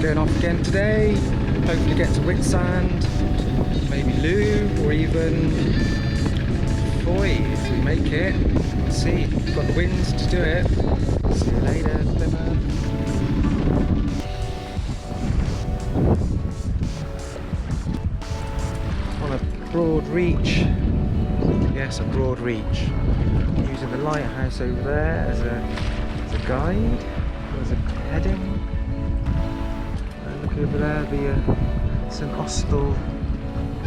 going off again today. Hopefully get to Whitsand, maybe Loo, or even Fowey if we make it. Let's see, we've got the winds to do it. See you later, Plymouth. On a broad reach. Yes, a broad reach. Using the lighthouse over there as a guide. There's a heading. Look over there, the St Austell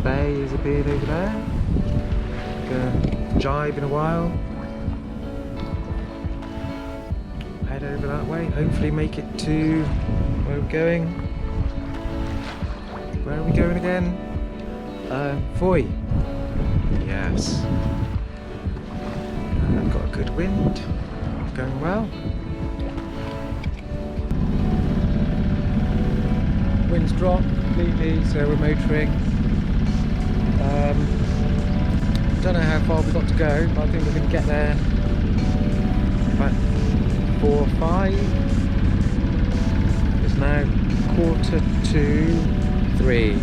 Bay is appeared over there. Like a jibe in a while. Head over that way. Hopefully make it to where we're going. Where are we going again? Fowey. Yes. I've got a good wind. Going well. Wind's dropped completely, so we're motoring. Don't know how far we've got to go, but I think we're going to get there about 4 or 5. It's now 2:45.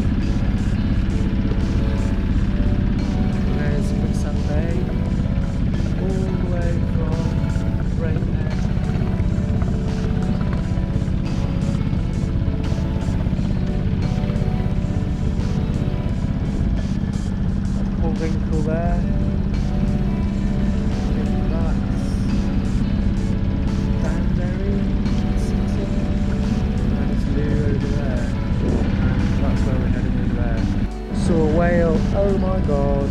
There's Whitsand Bay, all the way from Rainhead. Wrinkle there. That's Danbury, and it's Loo over there. And that's where we're heading over there. Saw a whale, oh my god.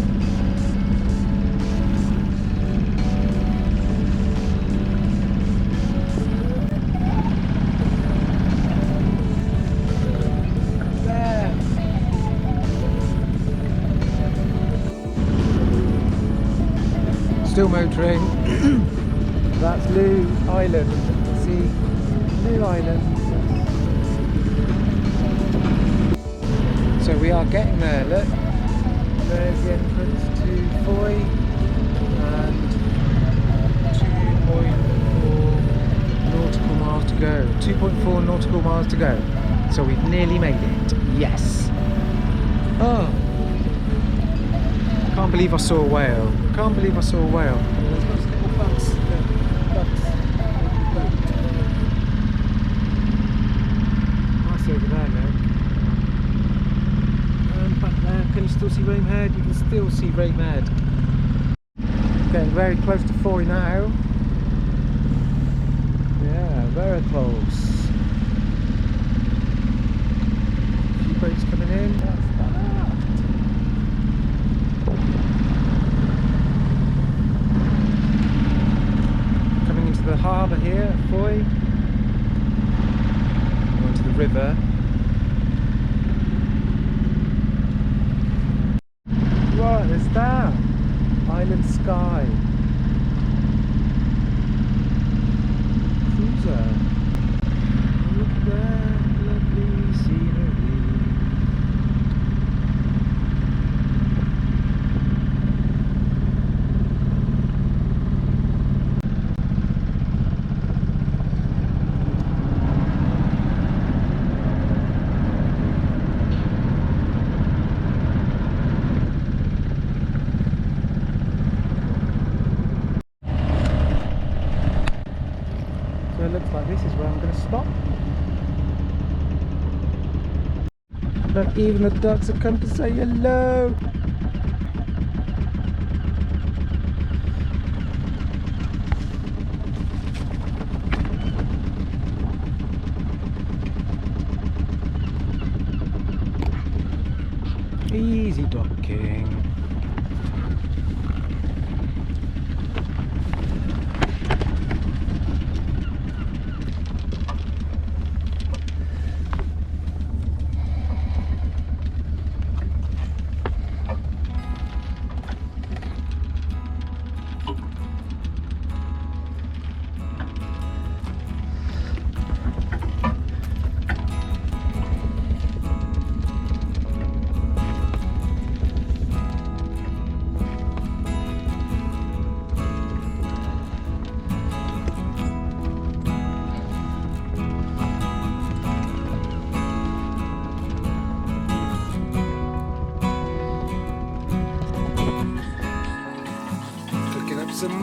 Still motoring. That's Loo Island. See, Loo Island. So we are getting there. Look, there's the entrance to Fowey, and 2.4 nautical miles to go. 2.4 nautical miles to go. So we've nearly made it. Yes. Oh. Can't believe I saw a whale. Can't believe I saw a whale. There's those little bugs. Bugs. Nice over there, look. And back there, can you still see Rainhead? You can still see Rainhead. Getting very close to Fowey now. Yeah, very close. A few boats coming in. The harbour here at Fowey, onto the river. What is that? Island Sky. Cruiser. Look at that lovely scenery. It looks like this is where I'm going to stop. Look, even the ducks have come to say hello. Easy docking.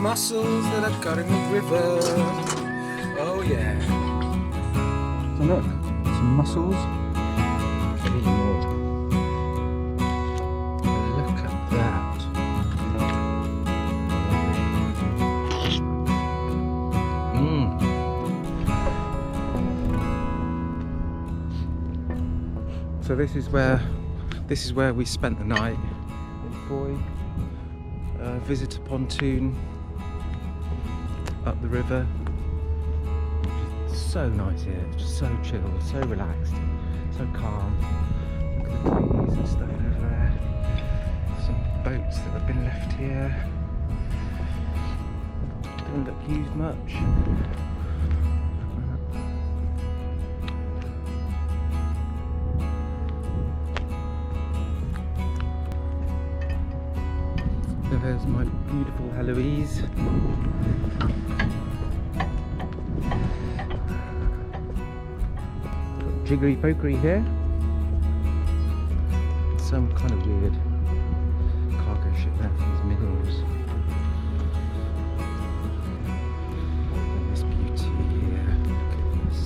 mussels that I got in the river. Oh yeah. So look, some mussels. Look at that. So this is where we spent the night in Fowey. Visit a pontoon up the river. So nice here, it's just so chill, so relaxed, so calm. Look at the trees and stuff over there. Some boats that have been left here. Don't look used much. So there's my beautiful Helouise. Jiggery pokery here. Some kind of weird cargo ship there for these minerals. And this beauty here. Look at this.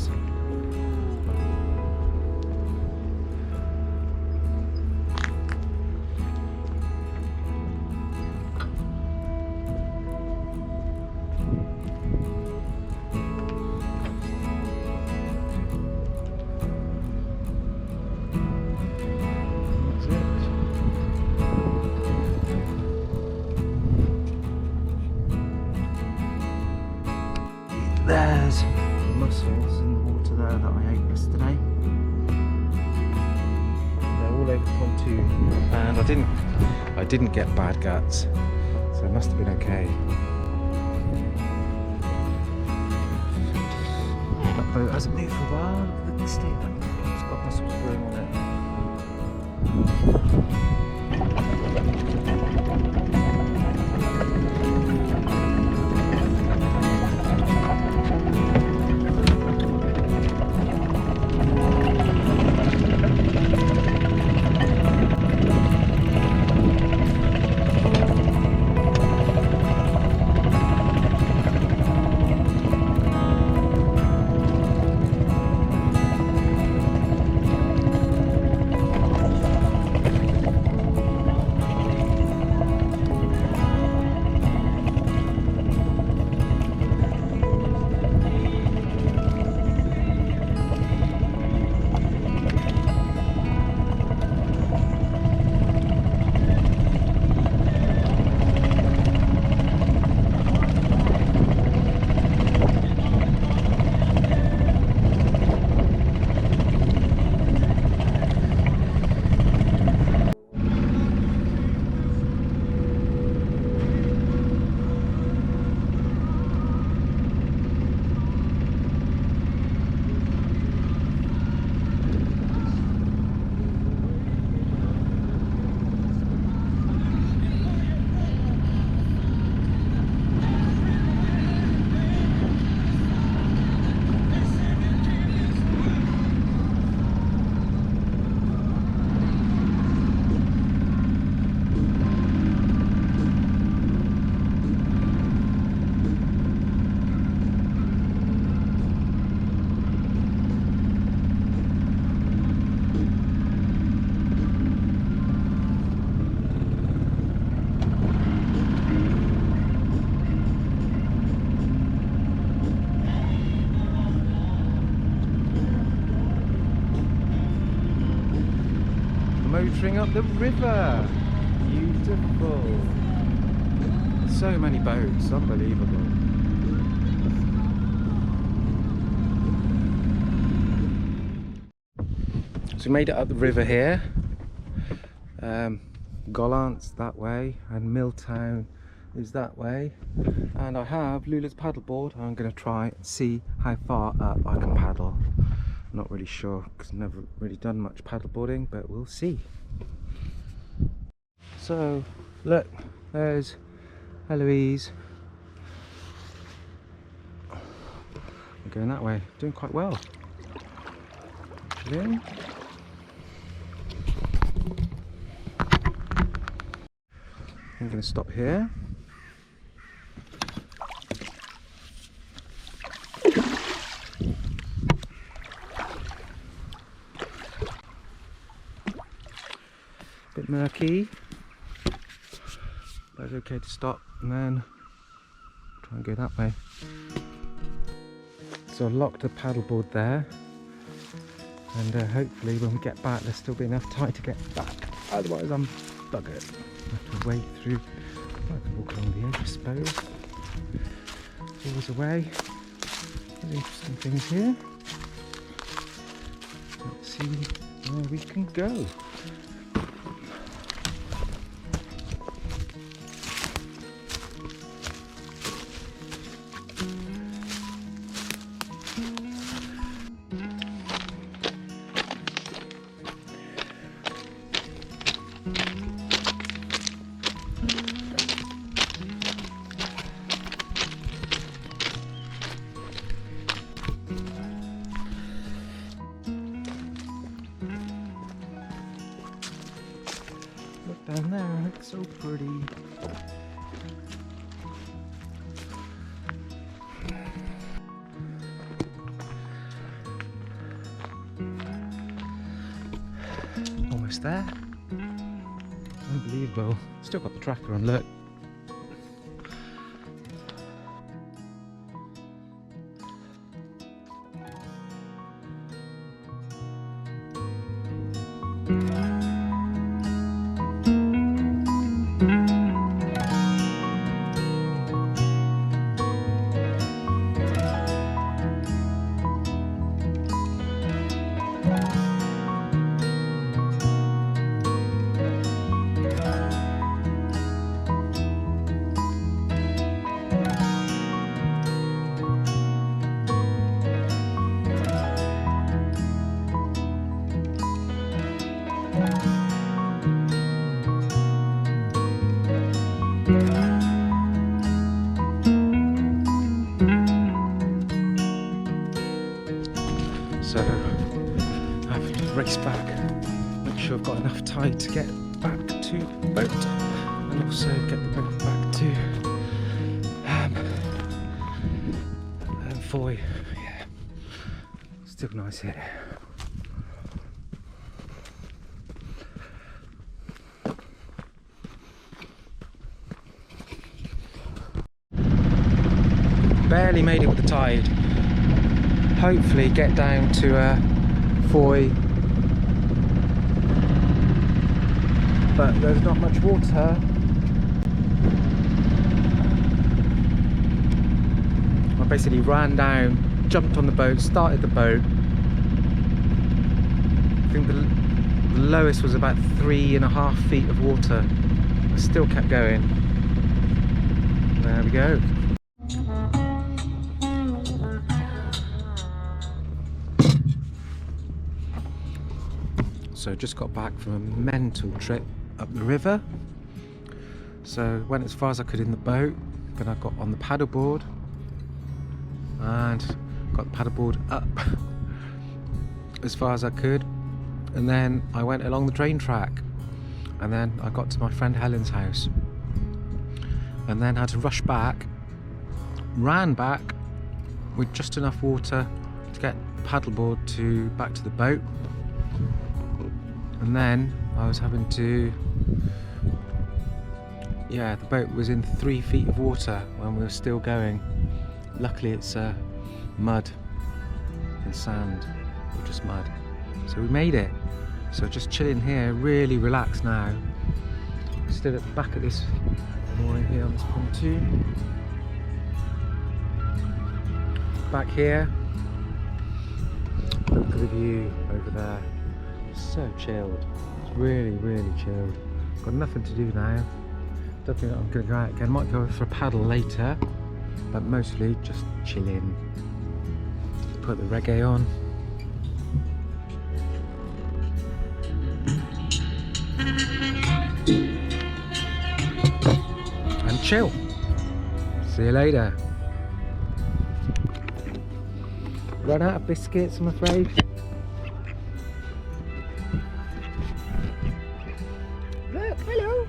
There's mussels in the water there that I ate yesterday. They're all over the pontoon, and I didn't get bad guts, so it must have been okay. That boat hasn't moved for a while. Look at the state of that boat. It's got mussels growing on it. Motoring up the river. Beautiful. So many boats, unbelievable. So we made it up the river here. Gollant's that way and Milltown is that way. And I have Lula's paddleboard. I'm going to try and see how far up I can paddle. Not really sure because I've never really done much paddleboarding, but we'll see. So look, there's Helouise. I'm going that way, doing quite well. Actually. I'm going to stop here. bit murky, but it's okay to stop and then try and go that way. So I locked the paddleboard there, and hopefully when we get back there'll still be enough tide to get back, otherwise I'm buggered. I have to wade through. I could walk along the edge, I suppose. There's always a way. There's interesting things here. Let's see where we can go. Down there, it's so pretty. Almost there. Unbelievable. Still got the tracker on, look. So I have to race back, make sure I've got enough tide to get back to the boat, and also get the boat back to Fowey. Yeah, still nice here. Barely made it with the tide. Hopefully get down to Fowey, but there's not much water. I basically ran down, jumped on the boat, started the boat. I think the lowest was about 3.5 feet of water. I still kept going. There we go. So just got back from a mental trip up the river. So went as far as I could in the boat, then I got on the paddleboard and got the paddleboard up as far as I could, and then I went along the train track, and then I got to my friend Helen's house, and then had to rush back, ran back with just enough water to get the paddleboard back to the boat. And then I was having to, the boat was in 3 feet of water when we were still going. Luckily it's mud and sand, or just mud. So we made it. So just chilling here, really relaxed now. Stood at the back of this mooring here on this pontoon. Back here, look at the view over there. So chilled. It's really, really chilled. Got nothing to do now. Don't think I'm going to go out again. Might go for a paddle later, but mostly just chilling. Put the reggae on. And chill. See you later. Run out of biscuits, I'm afraid. Look, hello.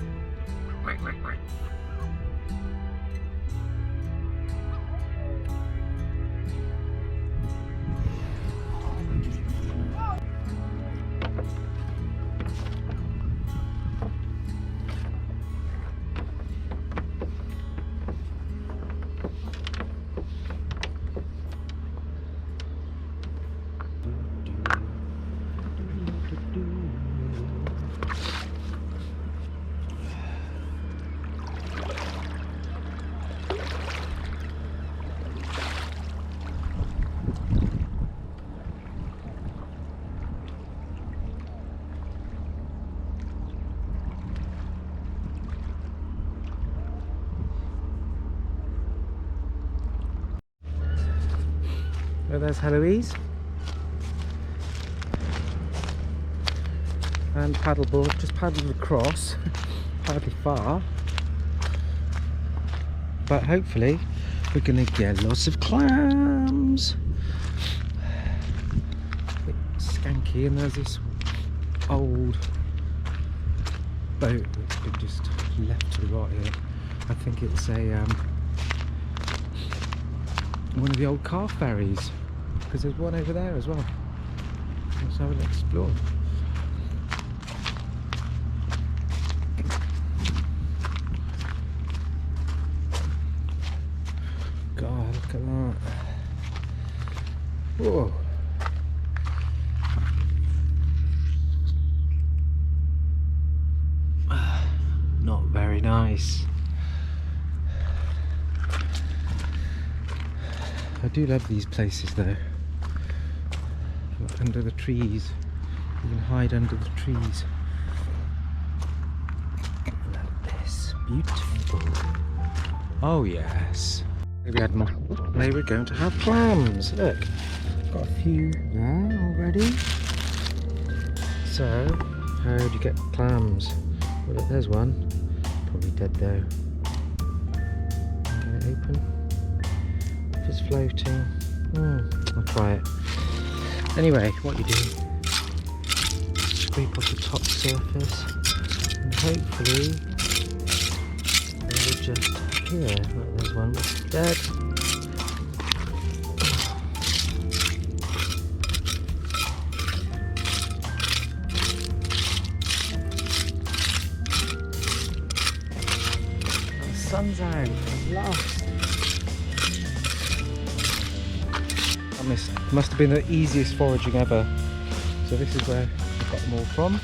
there's Helouise. And paddleboard, just paddled across, hardly far. But hopefully we're gonna get lots of clams. A bit skanky, and there's this old boat that's been just left to rot here. I think it's a one of the old car ferries, because there's one over there as well. Let's have an explore. God, look at that. Whoa. Not very nice. I do love these places though. Like under the trees. You can hide under the trees. Look at this. Beautiful. Oh yes. Maybe had more. Maybe we're going to have clams. Look. Got a few there already. So, how do you get clams? Well, look, there's one. Probably dead though. Get it open. If it's floating, I'll try it. Anyway, what you do, scrape off the top surface, and hopefully they will just appear. Look, there's one that's dead. The sun's out at last. Must have been the easiest foraging ever. So this is where I got them all from.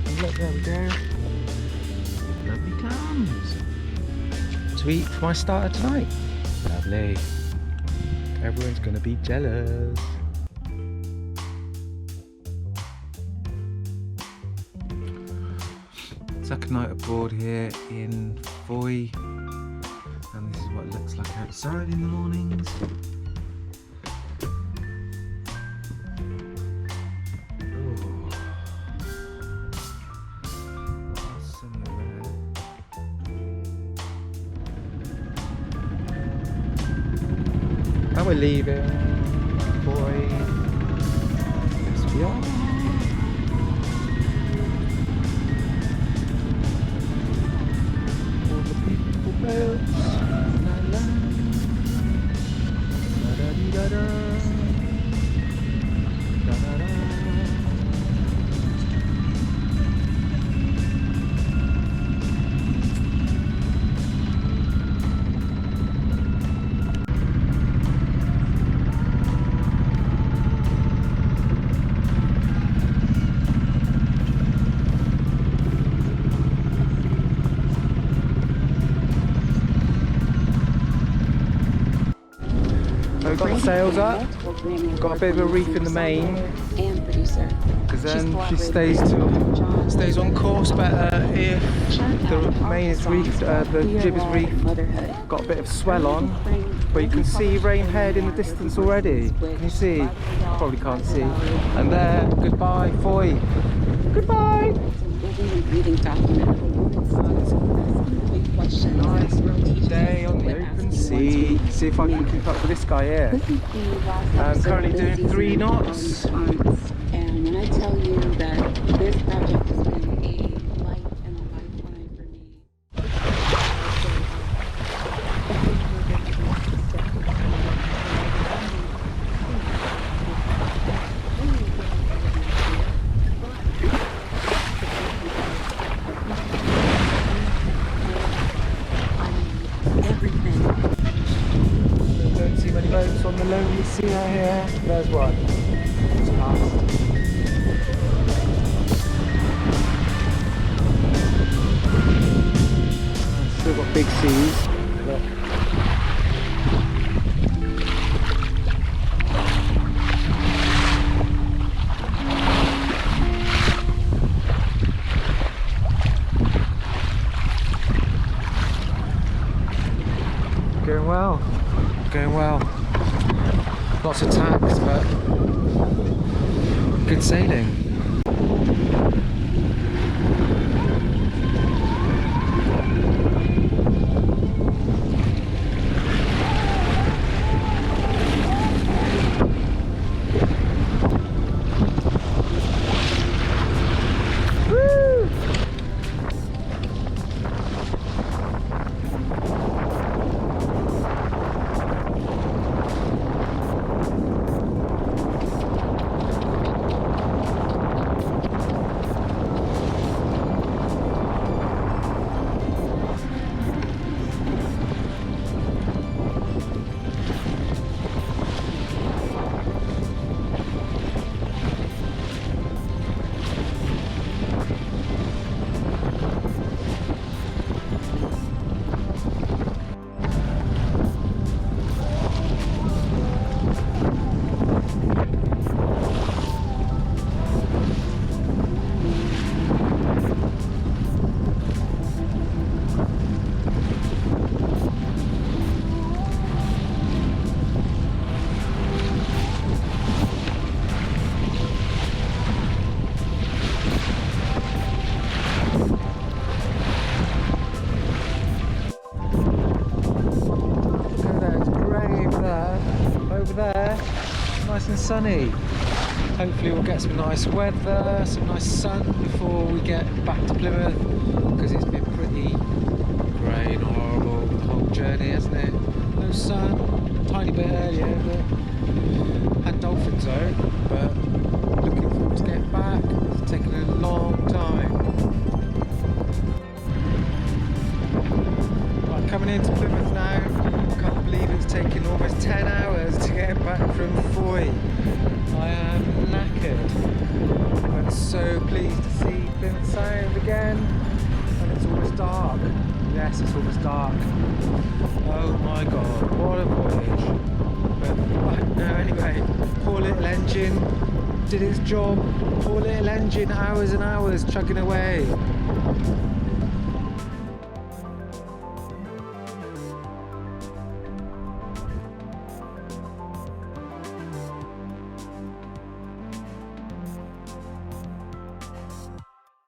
And look, there we go. Lovely clams to eat for my starter tonight. Lovely. Everyone's gonna be jealous. Second night abroad here in Fowey. And this is what it looks like outside in the mornings. Oh. Sunny there. And we're leaving. Boy. Yes, we are. All the beautiful boats. We've got the sails up, we've got a bit of a reef in the main, because then she stays on course better if the main is reefed, the jib is reefed, got a bit of swell on, but you can see rain head in the distance already. Can you see? Probably can't see. And there, goodbye, Fowey. Goodbye! Nice day on the open sea. See if I can keep up with this guy here. I'm currently doing 3 knots. And when I tell you that this project has been a light and a lifeline for me. Don't see many boats on the lonely sea out here. There's one. It's past. Still got big seas. Look. Going well. going well. Lots of tacks, but good sailing. Nice and sunny. Hopefully we'll get some nice weather, some nice sun before we get back to Plymouth, because it's been pretty grey and horrible the whole journey, hasn't it? No sun, a tiny bit earlier, but had dolphins though, but looking forward to getting back. It's taken a long time. Right, coming into Plymouth now. Can't believe it's taken almost 10 hours to get back from Fowey. I am knackered. I'm so pleased to see Plymouth Sound again, and it's almost dark. Yes, it's almost dark. Oh my god, what a voyage. But no, anyway, poor little engine did its job. Poor little engine, hours and hours chugging away.